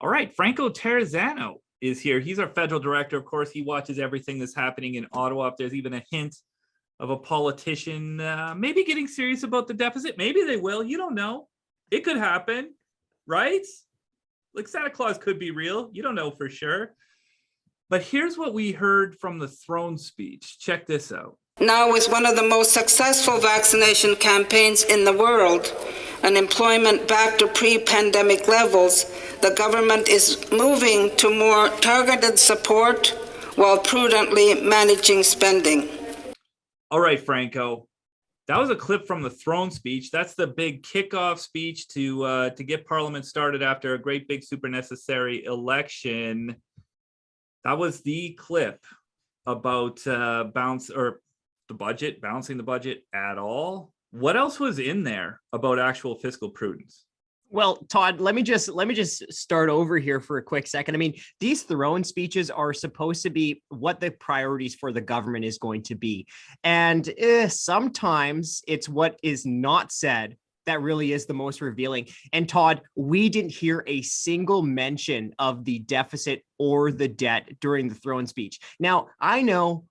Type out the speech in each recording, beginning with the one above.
All right, Franco Terrazzano is here. He's our federal director. Of course, he watches everything that's happening in Ottawa. If there's even a hint of a politician maybe getting serious about the deficit, maybe they will. You don't know. It could happen, right? Like Santa Claus could be real. You don't know for sure. But here's what we heard from the throne speech. Check this out. Now, with one of the most successful vaccination campaigns in the world, and employment back to pre-pandemic levels, the government is moving to more targeted support while prudently managing spending. All right, Franco. That was a clip from the throne speech. That's the big kickoff speech to get Parliament started after a great big super necessary election. That was the clip about balancing the budget at all. What else was in there about actual fiscal prudence? Well, Todd, let me just start over here for a quick second. I mean, these throne speeches are supposed to be what the priorities for the government is going to be. And sometimes it's what is not said that really is the most revealing. And Todd, we didn't hear a single mention of the deficit or the debt during the throne speech. Now, I know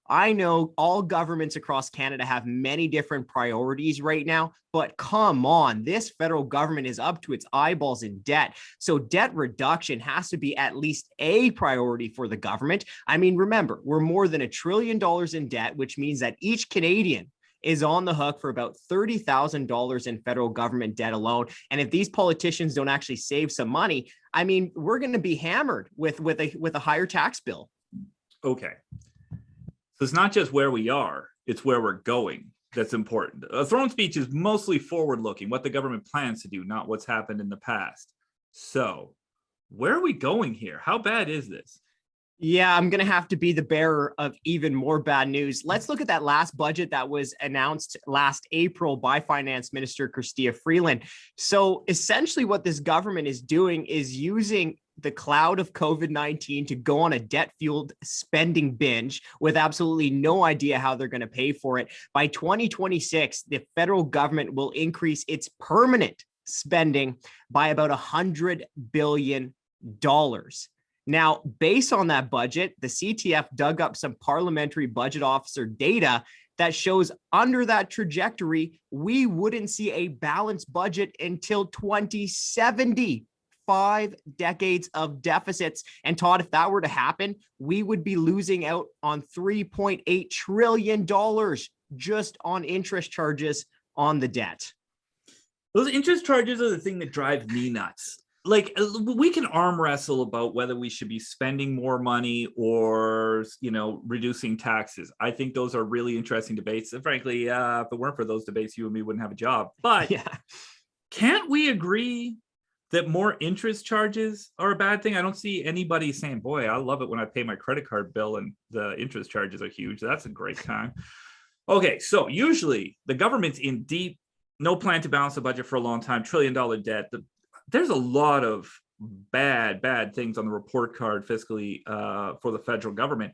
all governments across Canada have many different priorities right now, but come on, this federal government is up to its eyeballs in debt. So debt reduction has to be at least a priority for the government. I mean, remember, we're more than $1 trillion in debt, which means that each Canadian is on the hook for about $30,000 in federal government debt alone. And if these politicians don't actually save some money, I mean, we're going to be hammered with a higher tax bill. Okay. So it's not just where we are, it's where we're going that's important. A throne speech is mostly forward-looking, what the government plans to do, not what's happened in the past. So where are we going here? How bad is this? Yeah, I'm going to have to be the bearer of even more bad news. Let's look at that last budget that was announced last April by Finance Minister Chrystia Freeland. So essentially what this government is doing is using the cloud of COVID-19 to go on a debt-fueled spending binge with absolutely no idea how they're going to pay for it. By 2026, the federal government will increase its permanent spending by about $100 billion. Now, based on that budget, the CTF dug up some parliamentary budget officer data that shows under that trajectory, we wouldn't see a balanced budget until 2070. 5 decades of deficits. And Todd, if that were to happen, we would be losing out on $3.8 trillion just on interest charges on the debt. Those interest charges are the thing that drive me nuts. Like, we can arm wrestle about whether we should be spending more money or, reducing taxes. I think those are really interesting debates. And frankly, if it weren't for those debates, you and me wouldn't have a job. But yeah, can't we agree that more interest charges are a bad thing? I don't see anybody saying, boy, I love it when I pay my credit card bill and the interest charges are huge. That's a great time. Okay, so usually the government's in deep, no plan to balance the budget for a long time, $1 trillion debt. There's a lot of bad things on the report card fiscally for the federal government.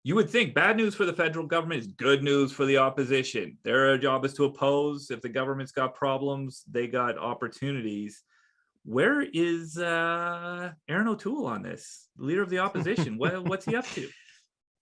You would think bad news for the federal government is good news for the opposition. Their job is to oppose. If the government's got problems, they got opportunities. Where is Aaron O'Toole on this, the leader of the opposition? What's he up to?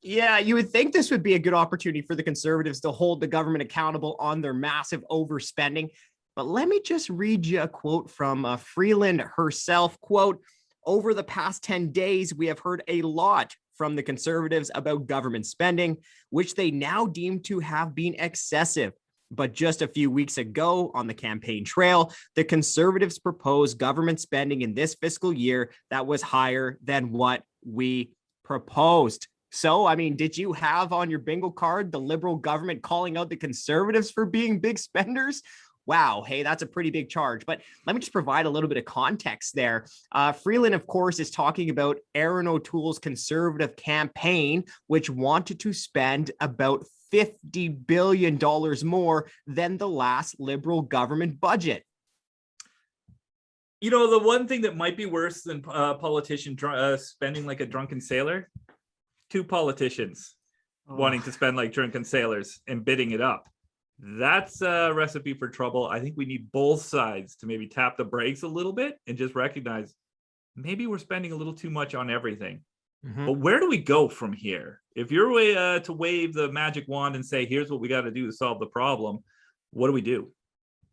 Yeah, you would think this would be a good opportunity for the Conservatives to hold the government accountable on their massive overspending. But let me just read you a quote from Freeland herself. Quote, over the past 10 days, we have heard a lot from the Conservatives about government spending, which they now deem to have been excessive. But just a few weeks ago on the campaign trail, the Conservatives proposed government spending in this fiscal year that was higher than what we proposed. So, I mean, did you have on your bingo card the Liberal government calling out the Conservatives for being big spenders? Wow, hey, that's a pretty big charge. But let me just provide a little bit of context there. Freeland, of course, is talking about Aaron O'Toole's Conservative campaign, which wanted to spend about $50 billion more than the last Liberal government budget. The one thing that might be worse than politicians spending like a drunken sailor, 2 politicians wanting to spend like drunken sailors and bidding it up. That's a recipe for trouble. I think we need both sides to maybe tap the brakes a little bit and just recognize maybe we're spending a little too much on everything. Mhm. But where do we go from here? If you're to wave the magic wand and say, here's what we got to do to solve the problem, what do we do?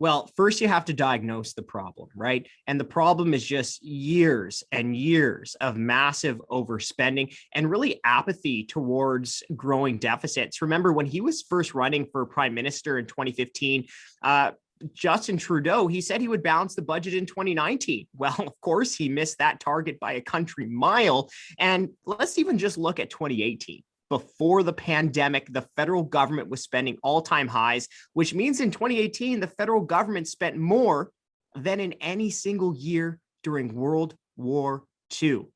Well, first you have to diagnose the problem, right? And the problem is just years and years of massive overspending and really apathy towards growing deficits. Remember when he was first running for prime minister in 2015, Justin Trudeau, he said he would balance the budget in 2019. Well, of course, he missed that target by a country mile. And let's even just look at 2018. Before the pandemic, the federal government was spending all-time highs, which means in 2018, the federal government spent more than in any single year during World War II.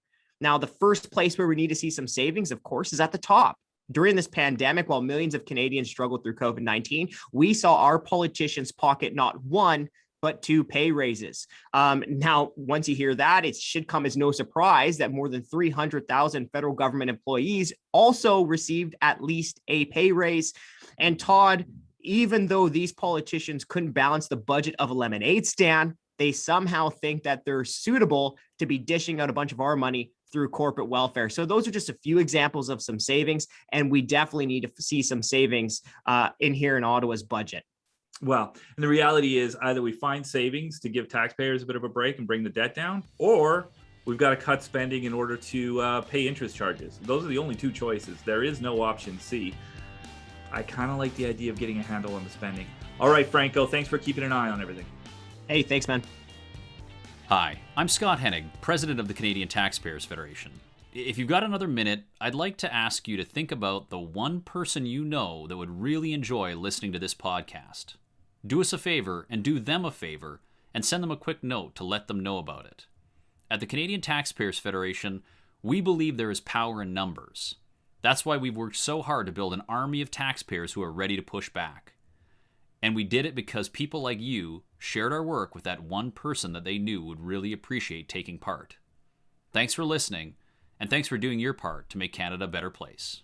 Now, the first place where we need to see some savings, of course, is at the top. During this pandemic, while millions of Canadians struggled through COVID-19, we saw our politicians pocket not one, but two pay raises. Now, once you hear that, it should come as no surprise that more than 300,000 federal government employees also received at least a pay raise. And Todd, even though these politicians couldn't balance the budget of a lemonade stand, they somehow think that they're suitable to be dishing out a bunch of our money through corporate welfare. So those are just a few examples of some savings, and we definitely need to see some savings in here in Ottawa's budget. Well, and the reality is either we find savings to give taxpayers a bit of a break and bring the debt down, or we've got to cut spending in order to pay interest charges. Those are the only two choices. There is no option C. I kind of like the idea of getting a handle on the spending. All right, Franco, thanks for keeping an eye on everything. Hey, thanks, man. Hi, I'm Scott Hennig, President of the Canadian Taxpayers Federation. If you've got another minute, I'd like to ask you to think about the one person you know that would really enjoy listening to this podcast. Do us a favor and do them a favor and send them a quick note to let them know about it. At the Canadian Taxpayers Federation, we believe there is power in numbers. That's why we've worked so hard to build an army of taxpayers who are ready to push back. And we did it because people like you shared our work with that one person that they knew would really appreciate taking part. Thanks for listening, and thanks for doing your part to make Canada a better place.